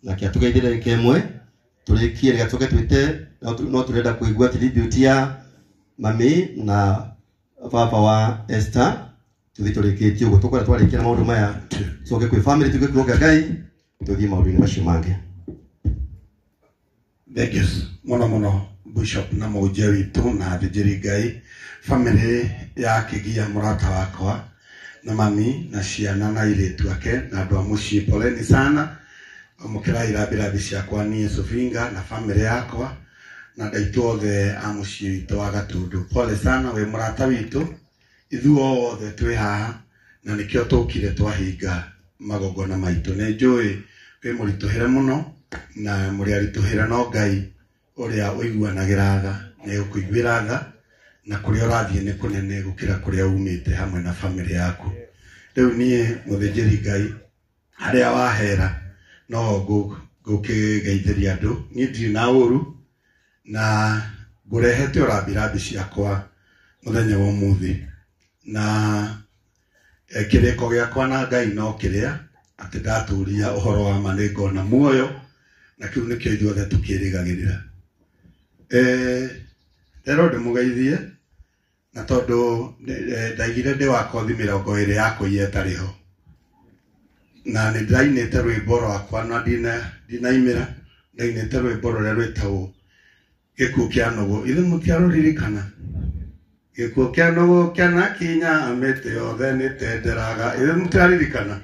na kiatugeithire kemwe tulikie gatoke twite no turenda kuigua tribute ya mami na baba wa Esther tuthiturikitie ugo tukora twarikira maundu maya soke kwi family tuge kuoga Ngai tuthie maundu-ini macio mange. Thanks mono Bishop na mujia witu na thijiri Ngai family ya Kigia murata wakwa na mami na ciana na iritu ake na andu a mucii poleni sana mukira irabirabi ciakwa nie Sofinga na family yakwa na ndaitu othe a mucii witu wa Gatundu pole sana we murata witu ithuo othe twi haha na nikio tukire twahinga magogona maitu ne njui we murituhire muno na muri arituhira no Ngai uria uiguanagira tha ne ukuiguira tha na kuria urathie ne kunene gukira kuria umite hamwe na family yaku riu nie muthijiri Ngai haria wahera no gukigeithiria andu ni ndiri na uru na ngurehete urabirabi ciakwa muthenya wa muthi na kireko giakwa na Ngai no kiria ati ndaturia uhoro wa manengo na muoyo na kiu nikio ithuothe tukirigagirira rero ndimugeithie na tondu ndaigire ndi wakothi 20 yako yetariho na ni ndainete rwimbo rwakwa na ndinaimira ndainete rwimbo ruria rwitagwo gikuo kia nogo ithe mutiaruririkana gikuo kia nogo kiana kinya amete yothe nitenderaga ithe mutiaruririkana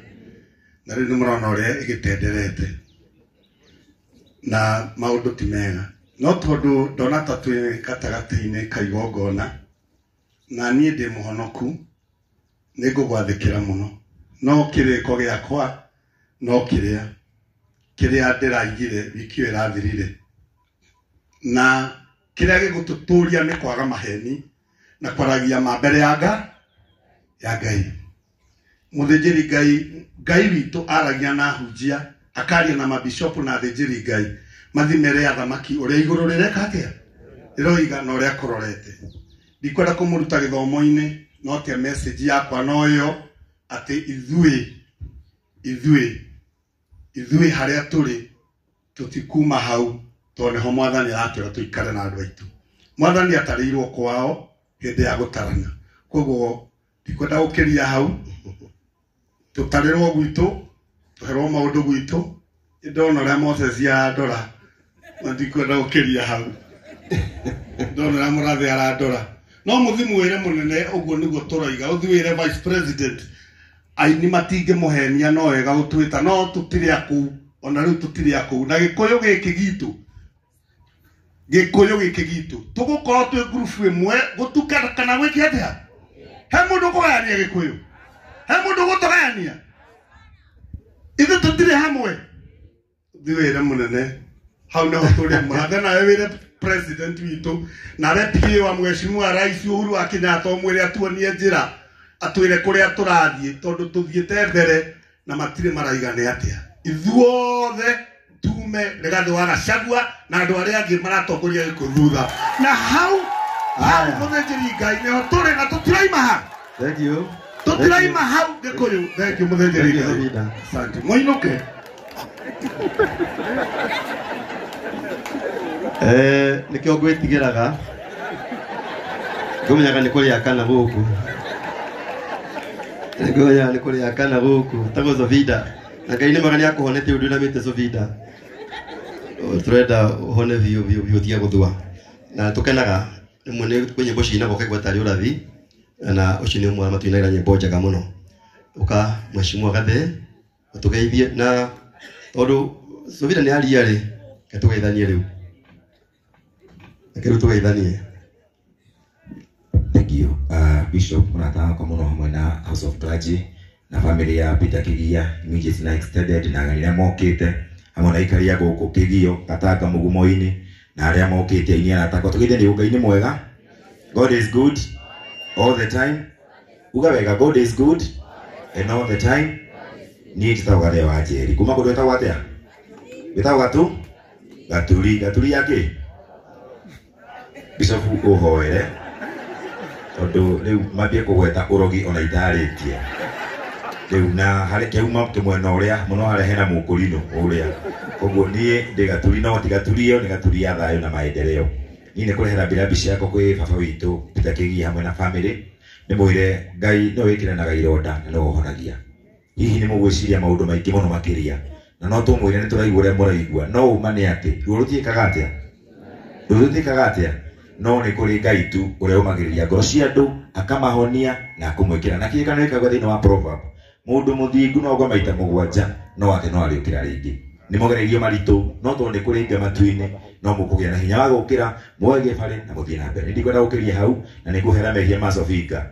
na riu nimurona uria igitenderete na maundu ti mega no tondu ndona ta twi gatagati-ini kaigongona na nie ndi muhonoku ningugwathikira muno no kiriko giakwa no kiria ndiraigire wikio irathirire na kiria gigututuria ni kwaga maheni na kwaragia mambere ya Ngai muthijiri Ngai witu aragia na hunjia akaria na mabishopu na thijiri Ngai mathimere athamaki uria iguru rireka atia iroiga no uria kurorete ndikwenda kumuruta githomo-ini no tia message yakwa no yo ati ithui haria turi tutikuma hau tone ho mwathani atira tuikare na andu aitu mwathani atarirwo kwao hindi ya gutarana koguo ndikwenda gukiria hau tutarirwo gwitu tuherwo maundu gwitu ndona uria Moses ya ndora ndikwenda gukiria hau ndona uria murathi arandora no muthimu wire munene uguo niguo turoiga uthiwire vice president aini matinge muhenia no wega gutwita no tutiri aku ona riu tutiri aku na gikuyu giki gitu tugukorwo twi group imwe gutukana kana gwiki atia he mundu kugayania gikuyu he mundu gutugayania ithu tutiri hamwe thiwire munene hau neho turi murathi na wire president witu na repie wa mheshimiwa rais Uhuru wa Kenyatta omwire atuonie njira atwire kuria turathie tondu tuthiete mbere na matire maraigane atia ithuothe tume Rigathi wa Gachagua na andu aria angi maratongoria gikuthutha na hau muthijiri Ngai neho turi na tutiraima ha Thank you tutiraima hau gikuyu thank you muthijiri Ngai asante moinuke nikio ngwitigiraga ngumenyaga ni kuria kana guku ngoya ni kuria kana guku tago Sofida na Ngai ni magani akuhonete undu na mite Sofida turenda uhone vio tia guthua na tukenaga nimwe kwenye boshi ina boke gwatari urathi na ucini umwe matuinaira nyimbo njega muno uka mheshimiwa Gathe utugeithie na tondu Sofida ni ariari ketugeithanie riu Akiru tugeithanie. Thank you. Bishop murata kwa muno hamwe na House of Clergy na family ya Peter Kigia immediate na extended na aria mokite hamwe na ikaria guku Kigio Gatanga Mugumo-ini na aria mokite ini arataka tugeithie ni Ngai ni mwega. God is good all the time. Uga wega God is good and all the time. Ni tawale wa Jeri kuma kundu etagwo atia wetagwo gaturi yake Bishop uhoere tondu riu mambie kugweta urogi ona itaritie na harä kä uma kä mwena å rä a må no harä hena må kå rino å rä a koguo niä ndä gaturi no tigaturio nä gaturi ya thayå na maendeleo niä nä kå rehera mbirambi ciakwa kwä baba witå Peter Kigia hamwe na bamĩrĩ nä mwä re Ngai no wä kä ranaga ironda na no wohonagia hihi nä må gwä ciria maå ndå maingä må no makä ria na no tå mwä re nä tå raigua å rä a må raigua no uma nä atä ruo rå tiä kaga atä a ruo rå tiä kaga atä a no nä kå rä Ngai tu å rä a å magä rä ria ngoro cia andå akamahonia na akå mwä kä ra na kä rä kanä kagwo thä inä wa proverb mundu muthingu no gwa maita mugwanja no ate no ari ukira ringi ni mogererio maritu no to ni kuringa matuini no mukugia na hinya wa gukira mwege pale na muthie na mbere ndikwenda gukiria hau na ni guhera mehia masofinga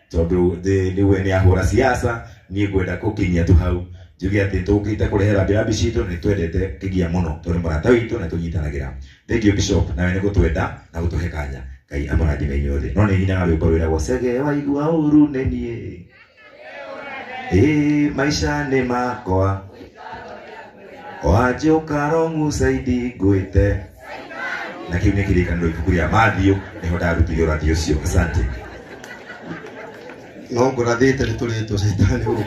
tondu ni we ni ahura siasa ni ngwenda kukinyia tu hau njuge ati tukite kurehera mbirambi citu ni twendete Kigia muno tondu murata witu na tunyitanagira thank you bishop na we ni gutwenda na gutuhe kanya Ngai amurathime inyuothe no ni hinya rwimbo rwiragwo cege waigua uru ni nie maisha ni makwa waje ukarongu saidi gwite na kiu ni kirikaniro ibuku ria Matthew niho ndarutire urathi ucio asante no ngurathite ni turitwo shaitani huko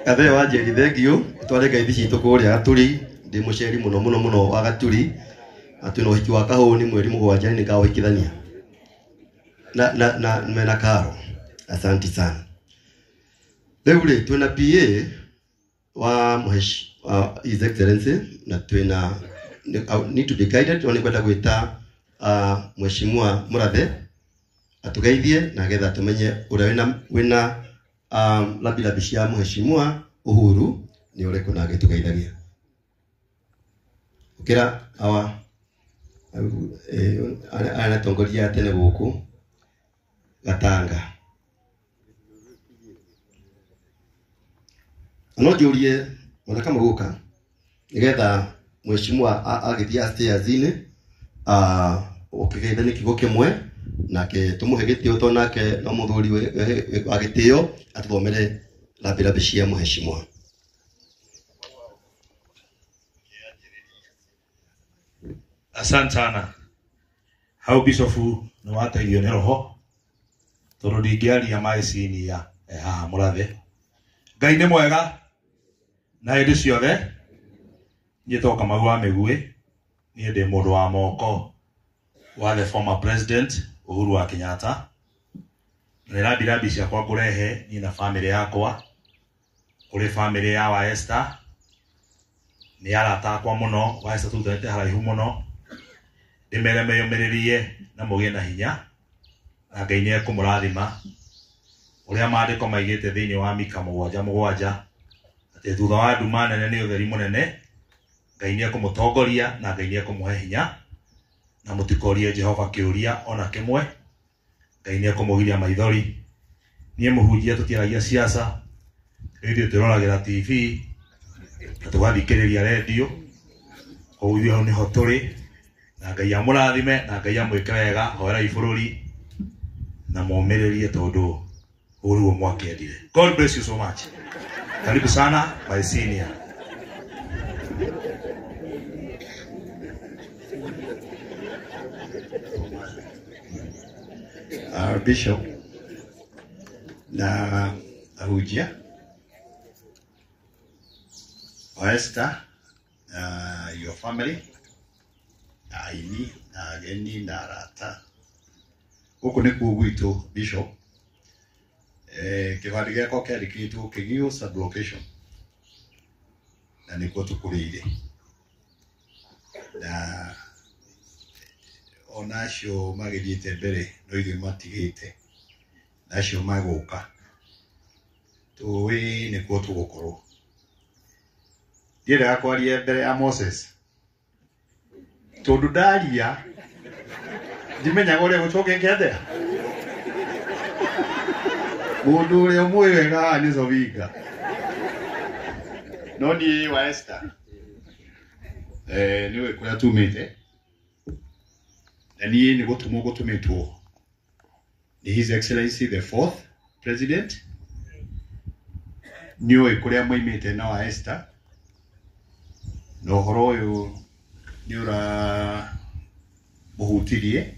athe wanjeri thengio tware ngaithi citu kuria Gaturi ndi muceri muno wa Gaturi atu no hiki wa kahuni mweri mugwanja ni kawikithania na mena karo asante sana leo tuna PA wa His Excellency na tuna need to be guided on kwenda gwita mheshimiwa Murathe atugeithie na getha tumenye uria wina labi cia mheshimiwa Uhuru ni ureko na gitugeithagia ukira awa ana tongoria tene guku Gatanga no jurie mwana kama guka nigetha mheshimiwa agithia stairs-ini ukigeithania kigo kimwe nake tumuhe gitio to nake no muthuri wa gitio atuthomere labi cia mheshimiwa asante sana hau bisofu no wateithio ni roho tondu ndingiaria maicini ya haha Murathe Ngai ni mwega na hindi ciothe nyitoka magwa migwe ni ndi mundu wa moko wa the former president Uhuru wa Kenyatta ni rabi cia kwa kurehe ni na family yakwa kuri family ya wa Esther ni arata kwa muno wa Esther tutete haraihu muno ndimere meyumiririe na mugie na hinya na Ngai ni ekumurathima uria maandiko maigite thiini wa Mika 7:7 ati thutha wa nduma nene ni utheri munene Ngai ni ekumutongoria na Ngai ni ekumuhe hinya na mutikorie Jehova kiuria ona kimwe Ngai ni ekumugiria maithori nie muhunjia tutiaragia siasa ithuĩ turoragira TV tugathikiriria radio koguo hau niho turi na Ngai amurathime na Ngai amwike wega hoera ibũrũri na mũmĩrĩrie tondu Uhuru mwakendire. God bless you so much. Karibu sana my senior. Our bishop na ahujia Esther your family aini na ageni na arata huko ni kuugwito bishop kibandi gako kerikitwo Kigio sub location na niko tukurire na onacio magithite mbere no ithuĩ matigite nacio maguka tuwi nikuo tugukorwo ndiendaga kwaria mbere ya Moses tondu ndaria ndimenyaga ũrĩa gũcoke ngĩendea mundu uria umwe wega ni Zovinga no ni wa Esther niwe kuria tumite na ni gutumwo gutumitwo ni His Excellency the 4th President niwe kuria moimite na wa Esther no horo uyu ni ura muhutirie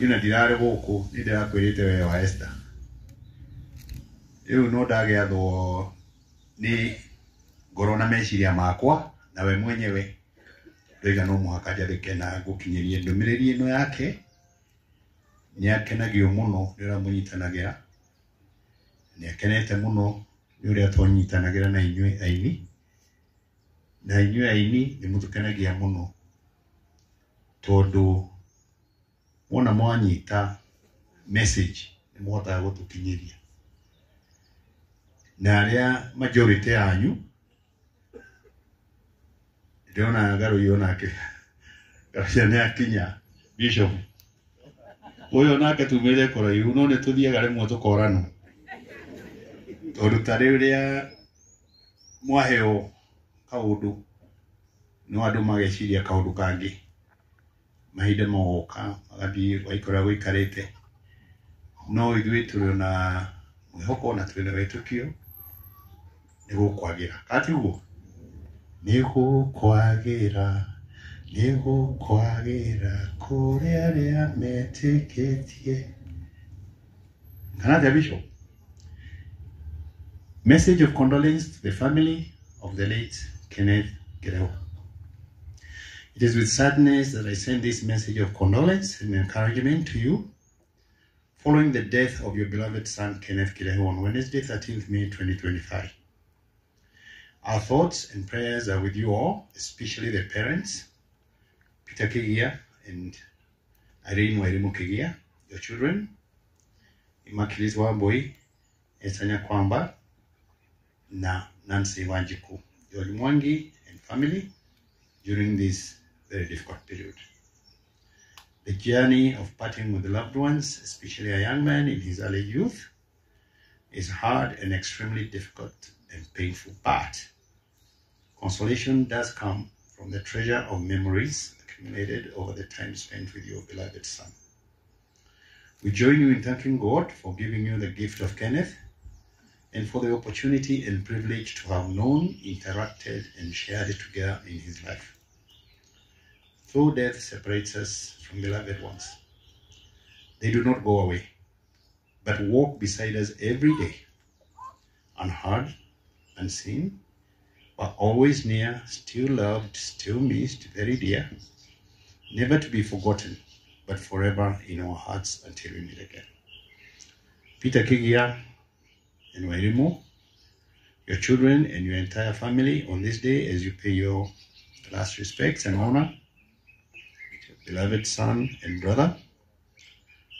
ina ndirare guku ni ndirakwirite we wa Esther Riu no ndagiathwo ni ngoro na meciria makwa na we mwenyewe ndoiga no muhaka njathike na gukinyirie ndumiriri ino yake. Ni akenagio muno rira munyitanagira, ni akenete muno ni uria twanyitanagira na inyue aini, na inyue aini ni mutukenagia muno tondu wona mwanyita message ni muhotaga gutukinyiria, na aria majority yanyu ndiona ngaro yonake garcia akinya bishop uyo nake tumire koraiu no ne tuthiaga rimwe tukorano tondu tari uria mwaheo kaundu no andu mageciria kaundu kangi mahinda mogoka magathii waikora guikarite no ithui turi na mwihoko na turi na wetũkio ni gukwagira kati uguo ni gukwagira kuri aria metikitie. Kana the bishop. Message of condolence to the family of the late Kenneth Kireho. It is with sadness that I send this message of condolence and encouragement to you following the death of your beloved son Kenneth Kireho on Wednesday, 13th May 2025. Our thoughts and prayers are with you all, especially the parents, Peter Kigia and Irene Wairimu Kigia, your children, Immaculate Wambui, Esanya Kwamba, na Nancy Wanjiku, George Mwangi and family during this very difficult period. The journey of parting with the loved ones, especially a young man in his early youth, is hard and extremely difficult and painful, but consolation does come from the treasure of memories accumulated over the time spent with your beloved son. We join you in thanking God for giving you the gift of Kenneth and for the opportunity and privilege to have known, interacted, and shared it together in his life. Though death separates us from beloved ones, they do not go away, but walk beside us every day, unheard, unseen, but always near, still loved, still missed, very dear, never to be forgotten, but forever in our hearts until we meet again. Peter Kigia and Wairimu, your children and your entire family on this day as you pay your last respects and honor to your beloved son and brother.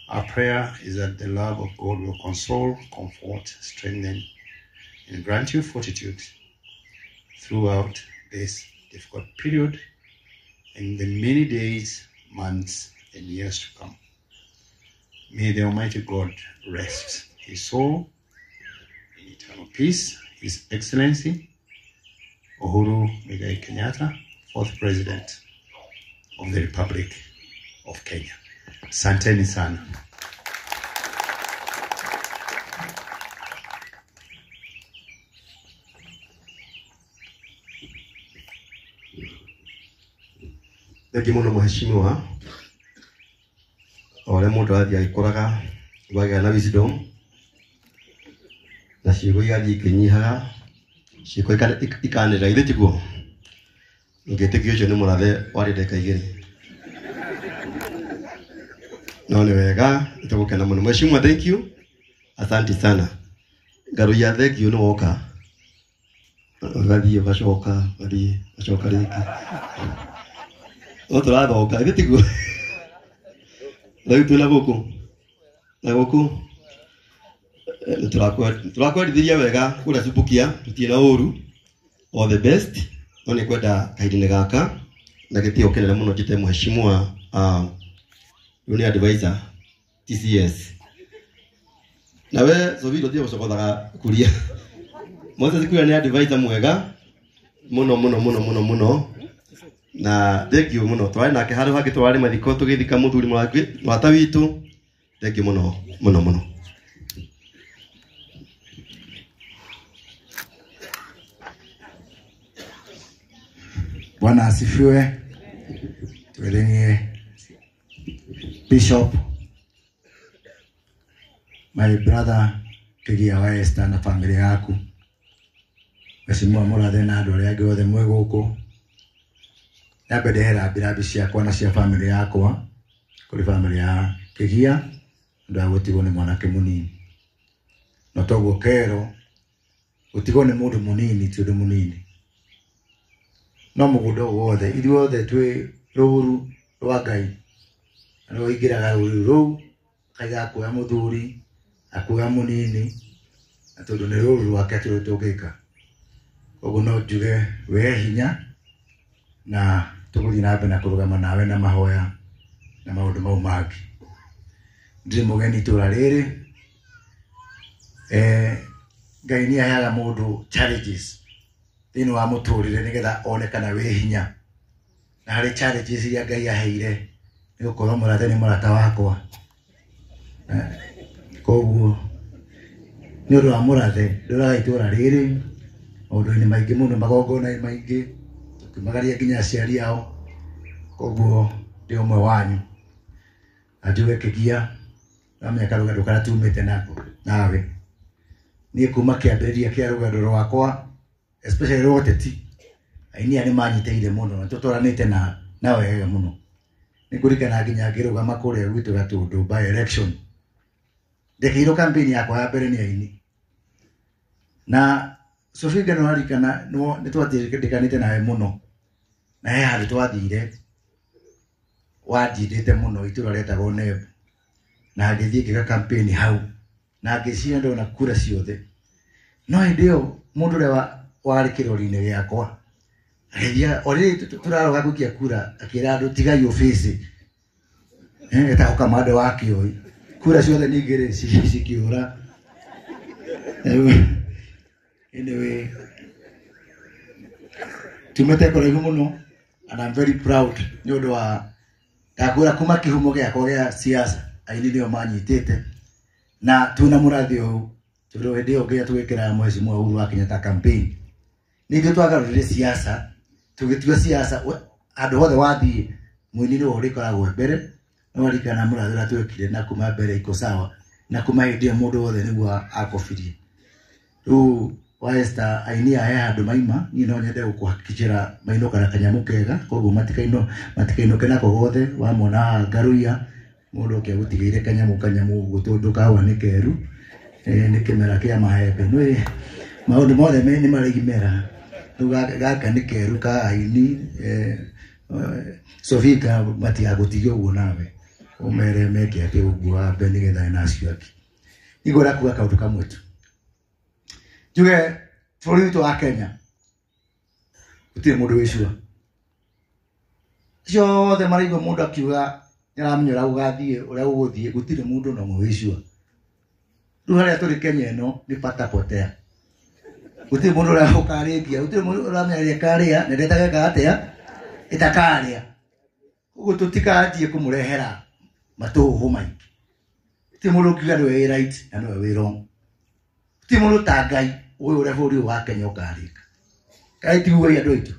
Our prayer is that the love of God will console, comfort, strengthen, and grant you fortitude throughout this difficult period and the many days, months, and years to come. May the Almighty God rest his soul in eternal peace. His Excellency Uhuru Muigai Kenyatta, 4th President of the Republic of Kenya. Asanteni sana. Thank you muno mheshimiwa. Ole mundu athi agikoraga wagĩa na wisdom na ciugo igathi ikinyihaga ciugo ikanĩra ithe tiguo ngĩtĩkio ũcio nĩ mũrathe warĩ ndeka igĩrĩ no nĩ wega nĩtũgũkena mũno mheshimiwa. Thank you, asante sana. Ngaro ya thank you nĩ woka ũgathiĩ ũgacoka ũgathiĩ ũgacoka rĩngĩ no tũrathoka ithe tiguo rĩu twĩna gũkũ na gũkũ tũrakwendithĩria wega kũrĩa Subukia tũtirĩ na ũru. All the best. No nĩ kwenda kahinda-inĩ gaka na gĩtĩo kĩnene mũno njĩte mheshimiwa Junior Advisor TCS. Nawe Sovilo ndio ũcokothaga kuria Moses Kuria nĩ advisor mwega mũno na thank you muno. Twarĩ nake harĩ hangĩ twarĩ mathiko tũgĩthika mũthuri mwata witũ. Thank you muno. Bwana asifiwe. Tuelenie Bishop, my brother Kigia wa Esther na familia yaku. Mheshimiwa Murathe na andũ arĩa angĩ othe mwĩ gũkũ. Nyambe ndehera mbirathi ciakwa na cia familia yakwa kũrĩ familia ya Kigia ndũ agũtigwo nĩ mwanake mũnini. No toguo kero gũtigwo nĩ mũndũ mũnini ti ũndũ mũnini. No mũgũnda wothe ithuothe twĩ rũru rwa Ngai. No ingĩraga rũru rũu kaiga kuoya mũthuri akuoya mũnini na tondũ nĩ rũru rwake tũngĩka. Koguo no njuge we hinya na tũgũthiĩ na mbere na kũrũgama nawe na mahoya na maũndũ mau mangĩ. Ndirĩ mũgeni itũũra rĩrĩ. Ngai nĩ aheaga mũndũ challenges thĩinĩ wa mũtũrĩre nĩgetha onekana wĩ hinya. Na harĩ challenges iria Ngai aheire nĩ gũkorwo Mũrathe nĩ mũrata wakwa. Koguo nĩ ũndũ wa Mũrathe ndũraga itũũra rĩrĩ maũndũ-inĩ maingĩ mũno, magongona-inĩ maingĩ tũkĩmagaria nginya aciari ao. Koguo ndĩ ũmwe wanyu na njuge Kigia na mĩaka rũgendo karĩa tumĩte nawe. Niĩ kuma kĩambĩrĩria kĩa rũgendo rwakwa especially rwa ũteti aini nĩ manyitĩire mũno na tũtũranĩte na wega mũno. Nĩ kũrikana nginya ngĩrũgama kũrĩa gwitũ Gatũndũ by election. Ndekĩirwo campaign yakwa ya mbere nĩ aini. Na Sofiga no arikana nĩ twatĩkanĩte nawe mũno. Na he handũ twathire wandindĩte mũno itũũra rĩetagwo Neb. Na ngĩthiĩ ngĩka campaign hau. Na ngĩciria ndona kura ciothe. No hĩndĩ ĩyo mũndũ ũrĩa warĩ kĩrori-inĩ gĩakwa agĩthia orĩrĩ tũraroga gũikia kura akĩra andũ tigai ofisi. Etagwo Kamande wa Kĩoi. Kura ciothe ningĩ cikĩũra. Anyway, tumete kũraihu mũno and I'm very proud nĩ ũndũ wa ndakũra kuma kĩhumo gĩakwa gĩa siasa aini nĩo manyitĩte na tuna Mũrathe ũyũ tondũ hĩndĩ ĩyo nginya tũgĩkĩra Mheshimiwa Uhuru wa Kenyatta campaign. Ningĩ twagarũrire siasa tũgĩtua siasa andũ othe wathiĩ mũini nĩwe ũrĩkoragwo mbere. No arikana Mũrathe ũrĩa twekire na kuma mbere iko sawa na kuma hĩndĩ ĩyo mũndũ wothe nĩguo akobirie. Rĩu wa Esther aini aya handũ maima niĩ no nyende gũkũhakikishĩra mainũka na kanyamũ kega. Koguo matikainũke nako gothe wamona Ngaruia mũndũ ũkĩa gũtigĩire kanyamũ gũtũndũ kahũa nĩ keru nĩ kĩmera kĩa mahembe. Nĩ maũndũ mothe nĩ marĩ imera. Rĩu gaka nĩ keru ka aini Sofiga matigagũtige ũguo nawe ũmere meke atĩ ũguo wambe nĩgetha na acio angĩ. Igũra kuga kaũndũ kamwe tu. Njuge bũrũri witũ wa Kenya gũtirĩ mũndũ wĩcua. Ciothe maraigua mũndũ akiuga nĩaramenya ũrĩa gũgathiĩ ũrĩa gũgũthiĩ gũtirĩ mũndũ na ũmwe wĩcua. Rĩu harĩa tũrĩ Kenya ĩno nĩ pata potea. Gũtirĩ mũndũ ũrĩa ũkarĩkia, gũtirĩ mũndũ ũramenya ũrĩa karĩa na ndetageka atĩa ĩtakarĩa. Ũguo tũtikanjie kũmũrehera matũhũhũ maingĩ. Gũtirĩ mũndũ ũkiuga nĩwe wĩ right na nĩwe wĩ wrong. Gũtirĩ mũndũ ta Ngai ũyũ ũrĩa bũrũri ũyũ wa Kenya ũkarĩka. Ngai tiguo andũ aitũ.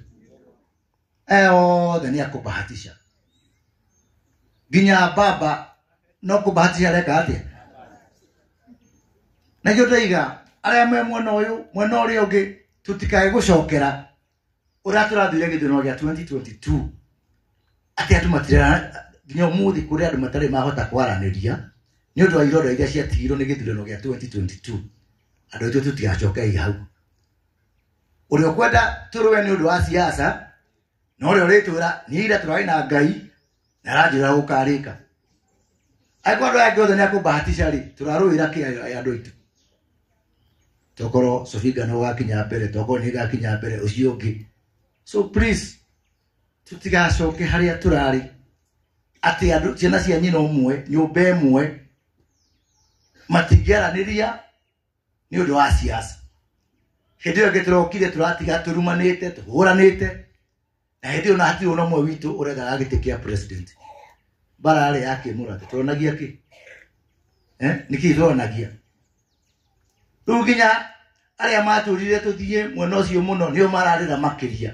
Othe nĩ akũbahatisha. Nginya baba no kũbahatisha areka atĩa. Na gĩo ndaiga arĩa me mwena ũyũ mwena ũrĩa ũngĩ tũtikae gũcokera ũrĩa tũrathire gĩthurano gĩa 2022 atĩ andũ matirera nginya ũmũthĩ kũrĩ andũ matarĩ mahota kwaranĩria nĩ ũndũ wa ironda iria ciatigirwo nĩ gĩthurano gĩa 2022. Andũ aitũ tũtigacokei hau. Ũrĩa ũkwenda tũrũe nĩ ũndũ wa siasa no ũrĩa ũrĩtwĩra niĩ ira tũrarĩ na Ngai na aranjĩra gũkarĩka. Aigua andũ angĩ othe nĩ akũbahatisha rĩ tũrarũĩra kĩ andũ aitũ. Tokorwo Sofiga no gakinya mbere tokorwo nĩ gakinya mbere ũcio ũngĩ. So please tutigacoke harĩa tũrarĩ atĩ andũ ciana cia nyina ũmwe nyũmba ĩmwe matingĩaranĩria nĩ ũndũ wa siasa. Hĩndĩ ĩyo tũrokire tũratiga tũrumanĩte tũhũranĩte na hĩndĩ ĩyo na hatirĩ ona ũmwe witũ ũrethaga gĩtĩ kĩa president. Bara arĩ yake Mũrathe tũronagia kĩ? Nĩkĩ tũronagia? Rĩu nginya arĩa matũrire tũthiĩ mwena ũcio mũno nĩo mararĩra makĩria.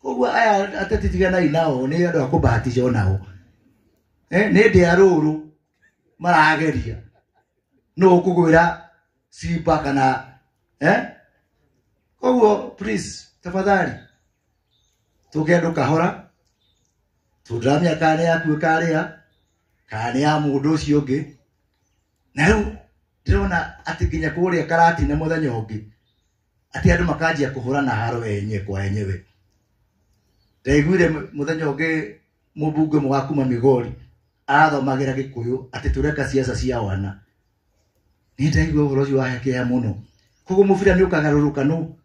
Koguo aya ateti tiganai nao nĩ andũ a kũbahatisha onao. Nĩ ndĩa rũrũ marageria. No ũkũgwĩra sipa kana koguo please tafadhali tugendo kahora tudramya kane yaku karia kane ya mundu ucio ungi na riu ndirona ati nginya kuria karati na muthenya ungi ati andu makanjia kuhurana haro enye kwa enyewe ndaiguire muthenya ungi mubunge mwakuma Migori arathomagira Gikuyu ati tureka siasa cia wana ni ndaigua uhoro ucio wahekia muno koguo mubira ni ukagaruruka nu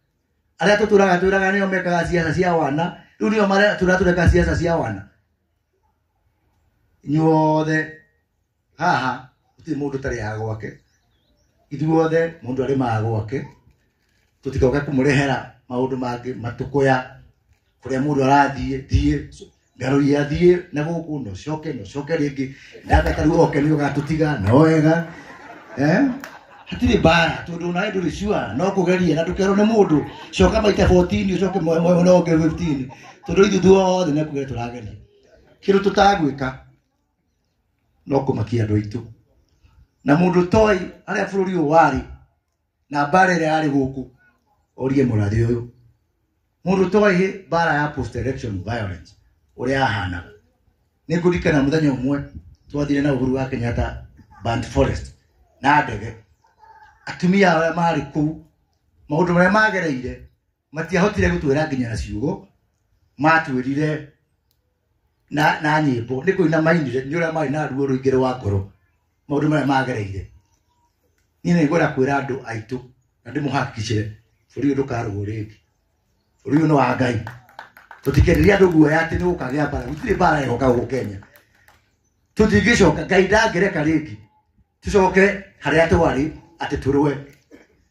aria tuturaga nio mekaga siasa cia wana riu nio mara tureka siasa cia wana nyothe haha uti mundu tari ha gwake ithuothe mundu ari ma gwake tutikauka kumurehera maundu mangi matukuya kuria mundu arathie ngaruia thie na guku no coke ringi ndakata riu oke ni ugatutiga no wega hatiri bara tundu na ndu ricua no kugeria na tukero ne mundu coka maita 14 ucoke mwe no onge 15 tundu ithu thuothe ne kugeria turageria kiru tutagwika no kumakia andu aitu na mundu toi aria bururi wari na bara ria ari guku orie murathi uyu mundu toi bara ya post election violence uria ahana ni ngurikana muthenya umwe twathire na Uhuru wa Kenyatta Band Forest na ndege atumia aria mari ku maundu maria magereire matiahotire gutwira nginya na ciugo matwirire na nyimbo ni kuina mainire ni uria mari na ruo ruingire wa ngoro maundu maria magereire ni ne ngora kwira andu aitu na ndimuhakikishire buri ndukarugo ringi buri no wa Ngai tutikereria andu guo yati ni ukagia bara gutire bara yoka guku Kenya tutigicoka Ngai ndangireka ringi tucoke haria twari ati turwe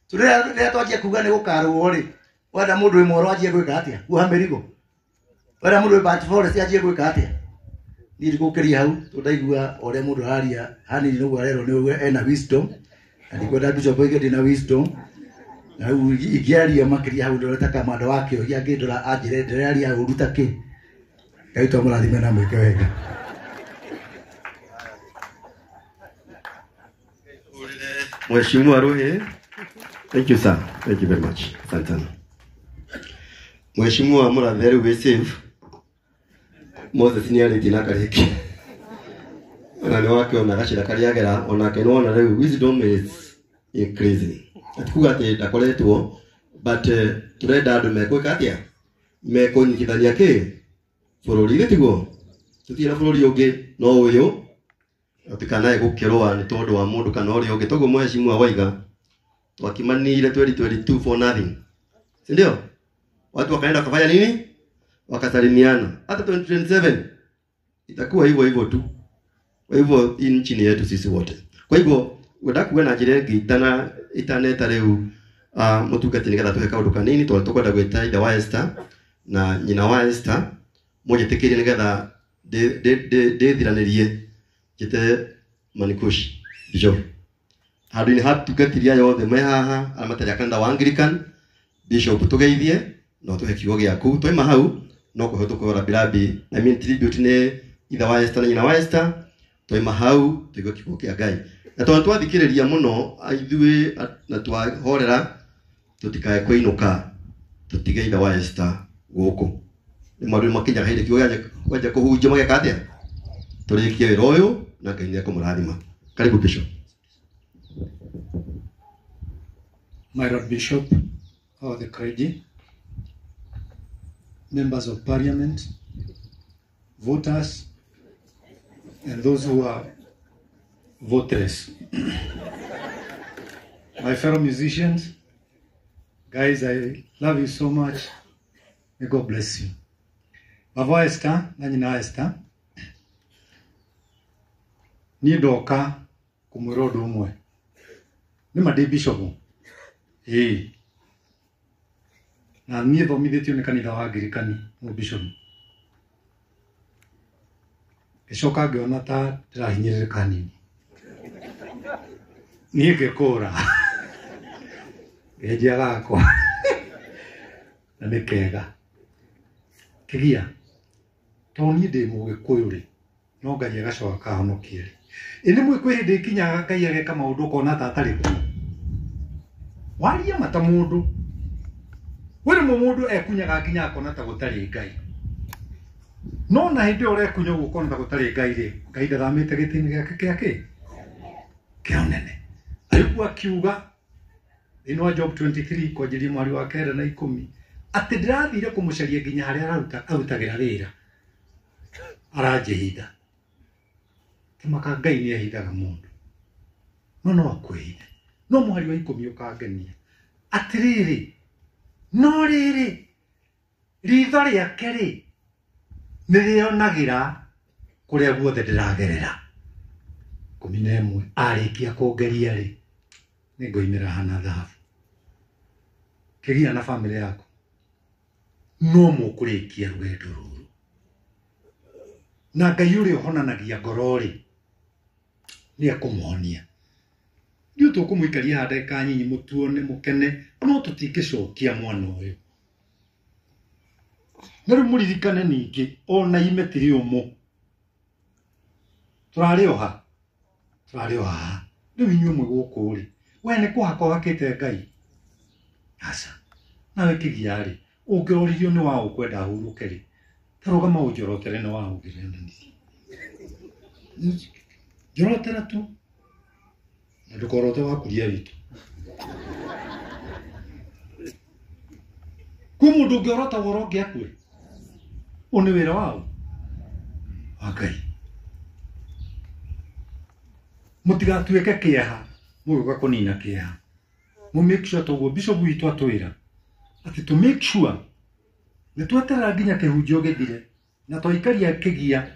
turira twajia kuga ni gukaruo ri wenda mundu wi moro ajie gwika atia kuha mirigo wenda mundu wi Band Forest ajie gwika atia ni gukeria hau tundaigua ore mundu haria hani no gwarero ni ena wisdom ani kwenda Bishop Oigedi na wisdom na igiaria makiria hau ndoreta kamando wake o ngindora anjire ndiraria uruta ki kaito murathime na mwike wega Mheshimiwa Ruhe, thank you sir, thank you very much. Asante. Mheshimiwa Muratheri we save Moses ni ali tina kariki. Ona ni wake ona gashira kariagera ona kenona riu wisdom is increasing. Atukuga ati dakoretwo but turenda andu mekwe atia mekunyitithania ki bururi gitiguo tutira bururi ungi no uyu atikanae gukirwa ni tondu wa mundu kana uri ungi togo Mheshimiwa Waiga twakimanire 2022 for nothing, si ndio? Watu wakaenda kufanya nini? Wakasalimiana. Hata 2027 itakuwa hivyo hivyo tu. Kwa hivyo hii nchi ni yetu sisi wote. Kwa hivyo wadakuwa na jiregi itaneta leo mutugati nigetha tuhe kaundu kanini tukwenda gwita ida wa Esther na nyina wa Esther moja tekeri nigetha de thiranirie kite manikushi Bishop hadu ni hatu tukatiria yothe me haha amatari akanda wa Anglican Bishop tugeithie no tuhe kiugo giaku toima hau no kuhoto kwa birabi na mean tribute ne ida wa Esther na nyina wa Esther toima hau tugo kiugo kia Ngai na twathikiriria muno aithue na twahorera tutikae kuinuka tutige ida wa Esther guku ni mwaru makinya haire kiugo yaje kuhunjia magekatia turikie wira uyu na Ngai ni kumurathima. Karibu Bishop. My Lord Bishop, all the clergy, members of parliament, voters, and those who are voters. My fellow musicians, guys, I love you so much. May God bless you. Baba Esther, na nyina Esther, ni ndoka kumwira undu umwe. Ni madi Bishop. Na niĩ thomithĩtio nĩ kanitha wa Anglikani mu Bishop. Gĩcoka ngĩona ta ndĩrahinyĩrĩrĩka nini. Niĩ ngĩkũra. Gĩenjia gakwa. Na nĩ kega. Kĩgia. Tondũ niĩ ndĩ Mũgĩkũyũ-rĩ, no Ngai agacoka akahonokia-rĩ. Ĩ nĩ mwĩ kwĩ hĩndĩ ĩkinyaga Ngai ageka maũndũ ũkona ta atarĩ kuo. waria mata mundu wiri mundu ekunyaga nginya akona ta gutari Ngai no na hindi ore kunya gukona ta gutari Ngai ri Ngai ndathamite gitini giake kionene alikuwa kiuga ino Job 23 kwa jili mwari wa kera na 10 ati ndirathire kumucaria nginya haria arutagira wira arajihida kimaka Ngai ni ahidaga mundu no akwihide no mwari wa 10 ukangenia atiriri no riri ritho riake ri nirionagira kuria guothe ndiragerera 11 arikia kungeria ri ningoimira hana thahabu kigia na family yako no mukurikia rwendo ruru na Ngai uri honanagia ngorori ni akumuhonia ndio tukumuikaria hada kanyinyi mutuone mukene no tutingicokia mwana uyu nari muririkane ningi ona imetiri umu turarioha riu inyuĩ mwĩ gũkũ rĩ we nĩ kũhaka wakĩte Ngai aca nawe kĩgia rĩ ũngĩroririo nĩ wa ũkwenda ahurũke rĩ tarũgama ũnjorotere nĩ wa ũngĩrendanithia njorotera tu na ndũkorote wakuria witũ kwĩ mũndũ ũngĩorota woro ũngĩakue ũyũ nĩ wĩra wao wa Ngai mutigatuĩke kĩeha mũgĩũka kũnina kĩeha mu make sure toguo bishop witũ atwĩra ati to make sure nĩ tweterera nginya kĩhunjio gĩthire na twaikaria kĩgia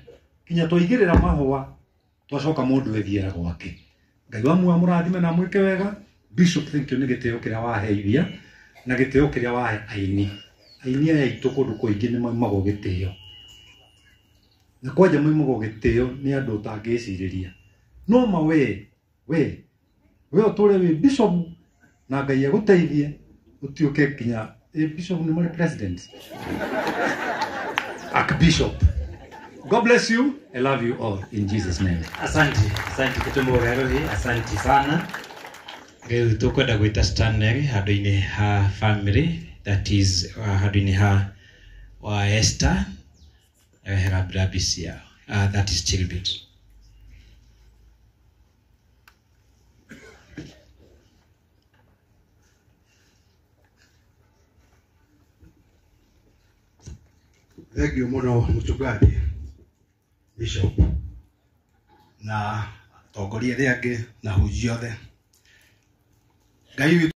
kinya twaigĩrĩra mahũa twacoka mũndũ ethiĩra gwake Ngai wa mũrathime na mwĩke wega bishop thank you nĩ gĩtĩo kĩrĩa waheithia na gĩtĩo kĩrĩa wahe aini aya aitũ kũndũ kũingĩ nĩ maimagwo gĩtĩo na kwanja maimagwo gĩtĩo nĩ andũ ũtangĩcirĩria no ma we ũtũre wĩ bishop na Ngai agũteithie ũtiũke kinya bishop nĩ mari president archbishop. God bless you. I love you all in Jesus name. Asante kitumbo garori, asante sana. Rĩu tũkwenda gwĩta Stanley handũ-inĩ ha family, that is handũ-inĩ ha wa Esther hera Brabisia, that is Chilbit. Thank you muno mchungaji bishop na tongoria ria ngi na hunjia othe Ngai